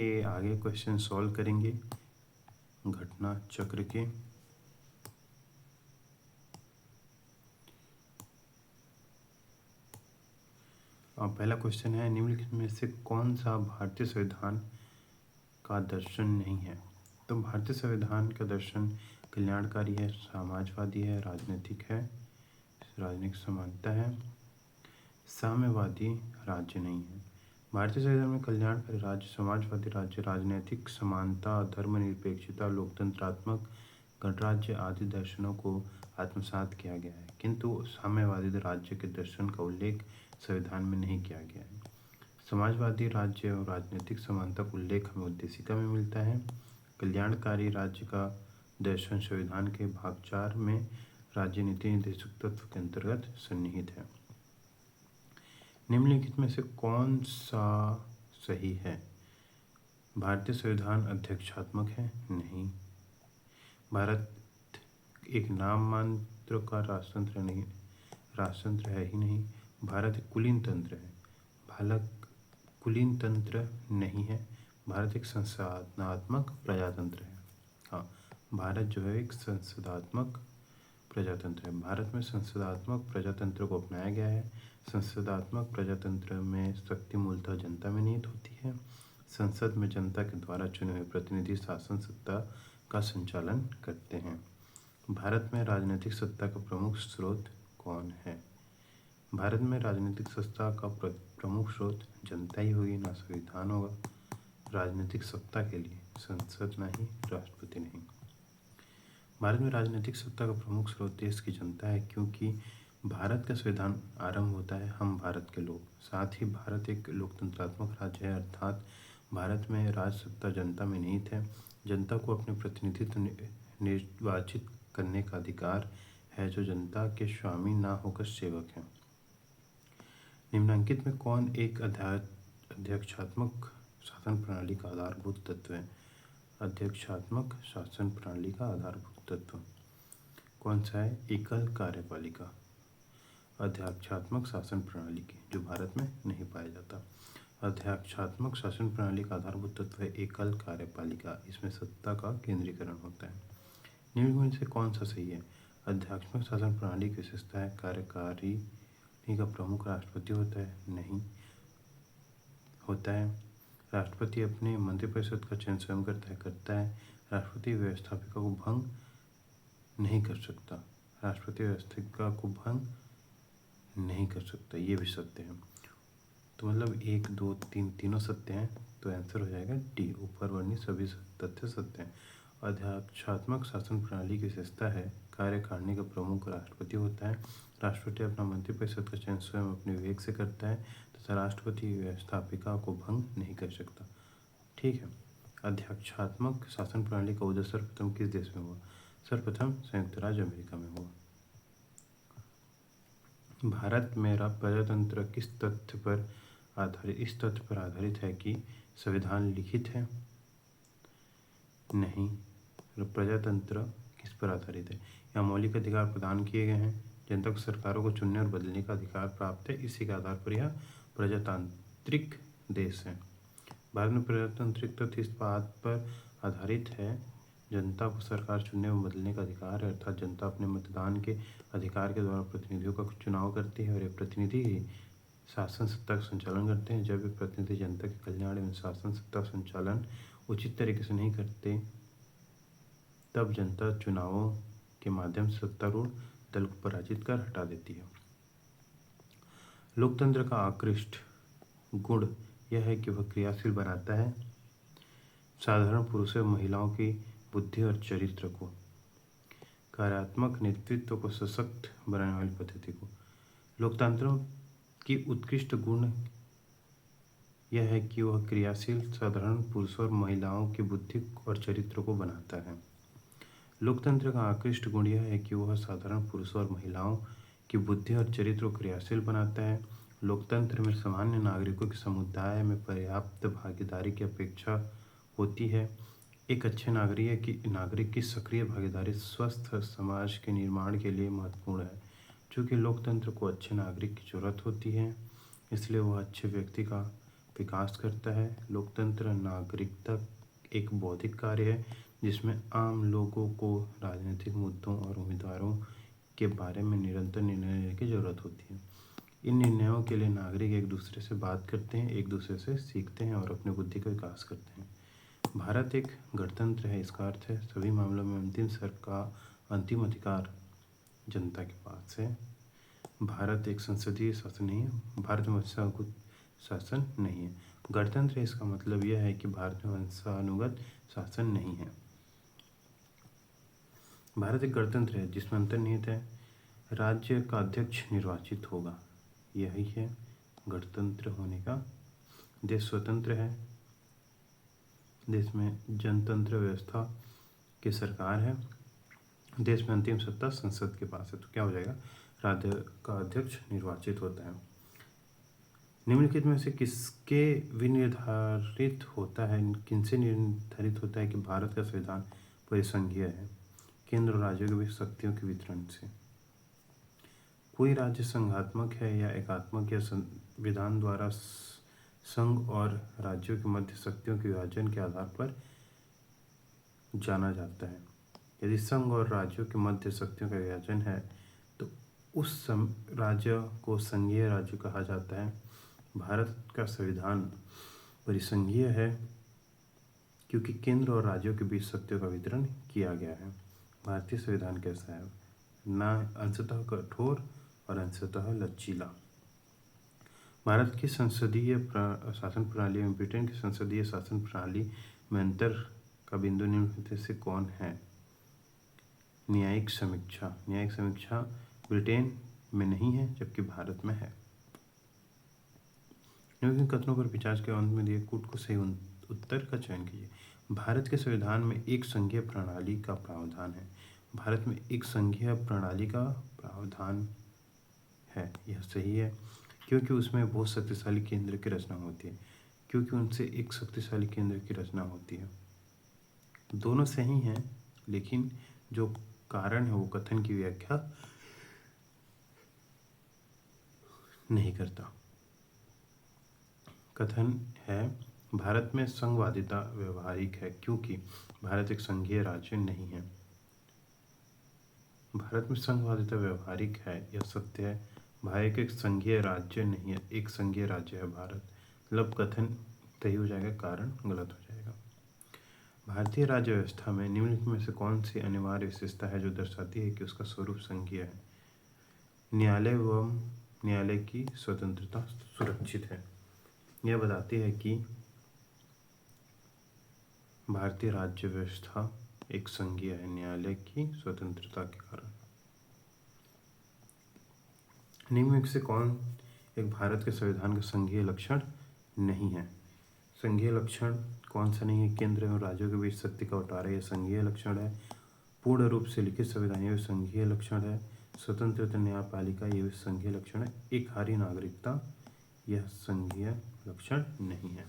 ये आगे question solve करेंगे घटना चक्र के। पहला क्वेश्चन है, निम्नलिखित में से कौन सा भारतीय संविधान का दर्शन नहीं है? तो भारतीय संविधान का दर्शन कल्याणकारी है, समाजवादी है, राजनीतिक है, राजनीतिक समानता है, साम्यवादी राज्य नहीं है। भारतीय संविधान में कल्याणकारी राज्य, समाजवादी राज्य, राजनीतिक समानता, धर्मनिरपेक्षता, लोकतंत्रात्मक गणराज्य आदि दर्शनों को आत्मसात किया गया है, किंतु साम्यवादी राज्य के दर्शन का उल्लेख संविधान में नहीं किया गया है। समाजवादी राज्य और राजनीतिक समानता का उल्लेख हमें उद्देशिका में मिलता है। कल्याणकारी राज्य का दर्शन संविधान के भाग 4 में राज्य नीति निर्देशक तत्व के अंतर्गत सन्निहित है। निम्नलिखित में से कौन सा सही है? भारतीय संविधान अध्यक्षात्मक है? नहीं। भारत एक नाम मात्र का राष्ट्रतंत्र नहीं, राष्ट्रतंत्र है ही नहीं। भारत एक कुलीन तंत्र है, भारत कुलीन तंत्र नहीं है। भारत एक संसदात्मक प्रजातंत्र है। हाँ, भारत जो है एक संसदात्मक प्रजातंत्र है। भारत में संसदात्मक प्रजातंत्र को अपनाया गया है। संसदात्मक प्रजातंत्र में शक्ति मूलतः जनता में निहित होती है। संसद में जनता के द्वारा चुने हुए प्रतिनिधि शासन सत्ता का संचालन करते हैं। भारत में राजनीतिक सत्ता का प्रमुख स्रोत कौन है? भारत में राजनीतिक सत्ता का प्रमुख स्रोत जनता ही होगी, ना संविधान होगा। राजनीतिक सत्ता के लिए संसद नहीं, राष्ट्रपति नहीं। भारत में राजनीतिक सत्ता का प्रमुख स्रोत देश की जनता है, क्योंकि भारत का संविधान आरंभ होता है हम भारत के लोग। साथ ही भारत एक लोकतंत्रात्मक राज्य है, अर्थात भारत में राज सत्ता जनता में निहित है। जनता को अपने प्रतिनिधित्व निर्वाचित करने का अधिकार है, जो जनता के स्वामी ना होकर सेवक हैं। निम्नलिखित में कौन एक अध्यक्षात्मक शासन प्रणाली का आधारभूत तत्व है? अध्यक्षात्मक शासन प्रणाली का आधारभूत तत्व कौन सा है? एकल कार्यपालिका। अध्यक्षात्मक शासन प्रणाली की, जो भारत में नहीं पाया जाता। अध्यक्षात्मक शासन प्रणाली का आधारभूत तत्व है एकल कार्यपालिका। इसमें सत्ता का केंद्रीकरण होता है। निम्न में से कौन सा सही है? अध्यक्षात्मक शासन प्रणाली की विशेषता है कार्यकारी का प्रमुख राष्ट्रपति होता है? नहीं होता है। राष्ट्रपति अपने मंत्रिपरिषद का चयन स्वयं करता है। राष्ट्रपति व्यवस्थापिका को भंग नहीं कर सकता। राष्ट्रपति व्यवस्थापिका को भंग नहीं कर सकता, ये भी सत्य है। तो मतलब 1, 2, 3 तीनों सत्य हैं, तो आंसर हो जाएगा डी। ऊपर वर्णित सभी तथ्य सत्य हैं। अध्यक्षात्मक शासन प्रणाली की विशेषता है कार्यकारिणी का प्रमुख राष्ट्रपति होता है। राष्ट्रपति अपना मंत्रिपरिषद का चयन स्वयं अपने विवेक से करता है तथा राष्ट्रपति व्यवस्थापिका को भंग नहीं कर सकता। ठीक है। अध्यक्षात्मक शासन प्रणाली का उदय सर्वप्रथम किस देश में हुआ? सर्वप्रथम संयुक्त राज्य अमेरिका में हुआ। भारत में प्रजातंत्र किस तथ्य पर आधारित? इस तथ्य पर आधारित है कि संविधान लिखित है? नहीं। प्रजातंत्र किस पर आधारित है? यहाँ मौलिक अधिकार प्रदान किए गए हैं, जनता को सरकारों को चुनने और बदलने का अधिकार प्राप्त है, इसी के आधार पर यह प्रजातांत्रिक देश है। भारत में प्रजातांत्रिक तथ्य इस बात पर आधारित है जनता को सरकार चुनने और बदलने का अधिकार है, अर्थात जनता अपने मतदान के अधिकार के द्वारा प्रतिनिधियों का चुनाव करती है और ये प्रतिनिधि शासन सत्ता का संचालन करते हैं। जब ये प्रतिनिधि जनता के कल्याण एवं शासन सत्ता संचालन उचित तरीके से नहीं करते, तब जनता चुनावों के माध्यम से सत्तारूढ़ दल को पराजित कर हटा देती है। लोकतंत्र का आकृष्ट गुण यह है कि वह क्रियाशील बनाता है साधारण पुरुषों एवं महिलाओं की बुद्धि और चरित्र को, कार्यात्मक नेतृत्व को सशक्त बनाने वाली पद्धति को। लोकतंत्र की उत्कृष्ट गुण यह है कि वह क्रियाशील साधारण पुरुषों और महिलाओं की बुद्धि और चरित्र को बनाता है। लोकतंत्र का आकृष्ट गुण यह है कि वह साधारण पुरुषों और महिलाओं की बुद्धि और चरित्र को क्रियाशील बनाता है। लोकतंत्र में सामान्य नागरिकों के समुदाय में पर्याप्त भागीदारी की अपेक्षा होती है। एक अच्छे नागरिक की सक्रिय भागीदारी स्वस्थ समाज के निर्माण के लिए महत्वपूर्ण है। चूँकि लोकतंत्र को अच्छे नागरिक की जरूरत होती है, इसलिए वह अच्छे व्यक्ति का विकास करता है। लोकतंत्र नागरिकता एक बौद्धिक कार्य है जिसमें आम लोगों को राजनीतिक मुद्दों और उम्मीदवारों के बारे में निरंतर निर्णय लेने की जरूरत होती है। इन निर्णयों के लिए नागरिक एक दूसरे से बात करते हैं, एक दूसरे से सीखते हैं और अपनी बुद्धि का विकास करते हैं। भारत एक गणतंत्र है। इसका अर्थ है सभी मामलों में अंतिम अधिकार जनता के पास है। भारत एक संसदीय शासन नहीं है। भारत में वंशानुगत शासन नहीं है। गणतंत्र है, इसका मतलब यह है कि भारत में वंशानुगत शासन नहीं है। भारत एक गणतंत्र है जिसमें अंतर्निहित है राज्य का अध्यक्ष निर्वाचित होगा। यही है गणतंत्र होने का। देश स्वतंत्र है। देश में जनतंत्र व्यवस्था की सरकार है। देश में अंतिम सत्ता संसद के पास है। तो क्या हो जाएगा, राज्य का अध्यक्ष निर्वाचित होता है। निम्नलिखित में से किसके विनिर्धारित होता है किनसे निर्धारित होता है कि भारत का संविधान परिसंघीय है? केंद्र और राज्यों के बीच शक्तियों के वितरण से। कोई राज्य संघात्मक है या एकात्मक या संविधान द्वारा संघ और राज्यों के मध्य शक्तियों के विभाजन के आधार पर जाना जाता है। यदि संघ और राज्यों के मध्य शक्तियों का विभाजन है तो उस राज्य को संघीय राज्य कहा जाता है। भारत का संविधान परिसंघीय है क्योंकि केंद्र और राज्यों के बीच शक्तियों का वितरण किया गया है। भारतीय संविधान कैसा है? ना अंशतः कठोर और अंशतः लचीला। भारत की संसदीय शासन प्रणाली में ब्रिटेन की संसदीय शासन प्रणाली में अंतर का बिंदु निम्नलिखित से कौन है? न्यायिक समीक्षा। न्यायिक समीक्षा ब्रिटेन में नहीं है जबकि भारत में है। निम्नलिखित कथनों पर विचार के अंत में दिए कूट को सही उत्तर का चयन कीजिए। भारत के संविधान में एक संघीय प्रणाली का प्रावधान है। भारत में एक संघीय प्रणाली का प्रावधान है, यह सही है क्योंकि उसमें बहुत शक्तिशाली केंद्र की रचना होती है। क्योंकि उनसे एक शक्तिशाली केंद्र की रचना होती है। दोनों सही हैं, लेकिन जो कारण है वो कथन की व्याख्या नहीं करता। कथन है भारत में संघवादिता व्यवहारिक है क्योंकि भारत एक संघीय राज्य नहीं है। भारत में संघवादिता व्यवहारिक है, यह सत्य है। भारत एक संघीय राज्य नहीं है, एक संघीय राज्य है भारत। मतलब कथन सही हो जाएगा, कारण गलत हो जाएगा। भारतीय राज्य व्यवस्था में निम्नलिखित में से कौन सी अनिवार्य विशेषता है जो दर्शाती है कि उसका स्वरूप संघीय है? न्यायालय एवं न्यायालय की स्वतंत्रता सुरक्षित है। यह बताती है कि भारतीय राज्य व्यवस्था एक संघीय है न्यायालय की स्वतंत्रता के कारण। निम्न में से कौन एक भारत के संविधान का संघीय लक्षण नहीं है? संघीय लक्षण कौन सा नहीं है? केंद्र एवं राज्यों के बीच शक्ति का बंटवारा, यह संघीय लक्षण है। पूर्ण रूप से लिखित संविधान, यह संघीय लक्षण है। स्वतंत्र न्यायपालिका, यह भी संघीय लक्षण है। एक हरी नागरिकता, यह संघीय लक्षण नहीं है।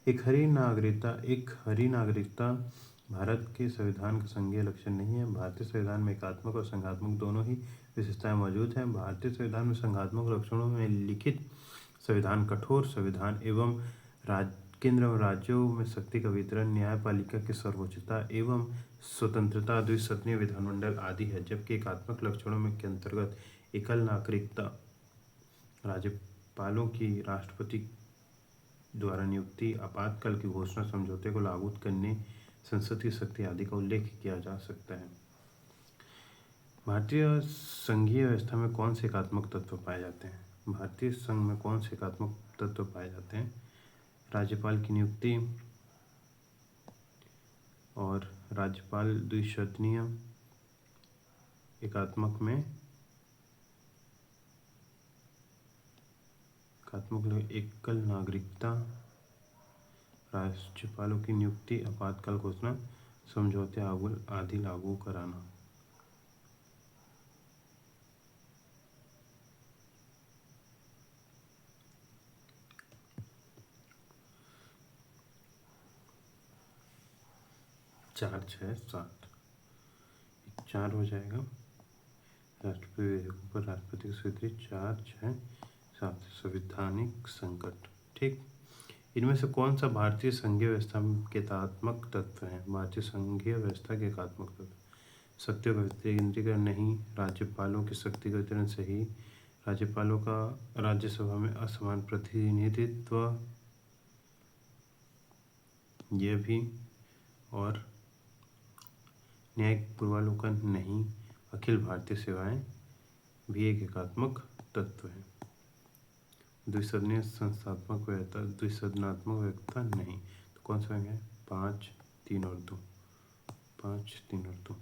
एक हरी नागरिकता भारत के संविधान का संघीय लक्षण नहीं है। भारतीय संविधान में एकात्मक और संघात्मक दोनों ही विशेषताएं मौजूद हैं। भारतीय संविधान में संघात्मक लक्षणों में लिखित संविधान, कठोर संविधान एवं केंद्र और राज्यों में शक्ति का वितरण, न्यायपालिका की सर्वोच्चता एवं स्वतंत्रता, द्विसदनीय विधानमंडल आदि है। जबकि एकात्मक लक्षणों में के अंतर्गत एकल नागरिकता, राज्यपालों की राष्ट्रपति द्वारा नियुक्ति, आपातकाल की घोषणा, समझौते को लागू करने, संसद की शक्ति आदि का उल्लेख किया जा सकता है। भारतीय संघीय व्यवस्था में कौन से एकात्मक तत्व पाए जाते हैं? भारतीय संघ में कौन से एकात्मक तत्व पाए जाते हैं? राज्यपाल की नियुक्ति और राज्यपाल द्विसदनीय। एकात्मक एकल नागरिकता, राज्यपालों की नियुक्ति, आपातकाल घोषणा, समझौते आदि लागू कराना। चार, छः, सात, 4 हो जाएगा। राष्ट्रपति विधेयकों पर राष्ट्रपति की स्वीकृति, 4, 6, 7 संवैधानिक संकट। ठीक। ठीक। इनमें से कौन सा भारतीय संघीय व्यवस्था के एकात्मक तत्व है? भारतीय संघीय व्यवस्था के एकात्मक तत्व: शक्तियों का विकेंद्रीकरण नहीं, राज्यपालों की शक्ति का वितरण सही, राज्यपालों का राज्यसभा में असमान प्रतिनिधित्व, यह भी, और न्यायिक पूर्वावलोकन नहीं, अखिल भारतीय सेवाएं भी एक एकात्मक तत्व है। द्विसदनीय संस्थात्मक व्यवस्था, द्विसदनात्मक व्यवस्था नहीं। तो कौन सा है? 5, 3 और 2। 5, 3 और 2।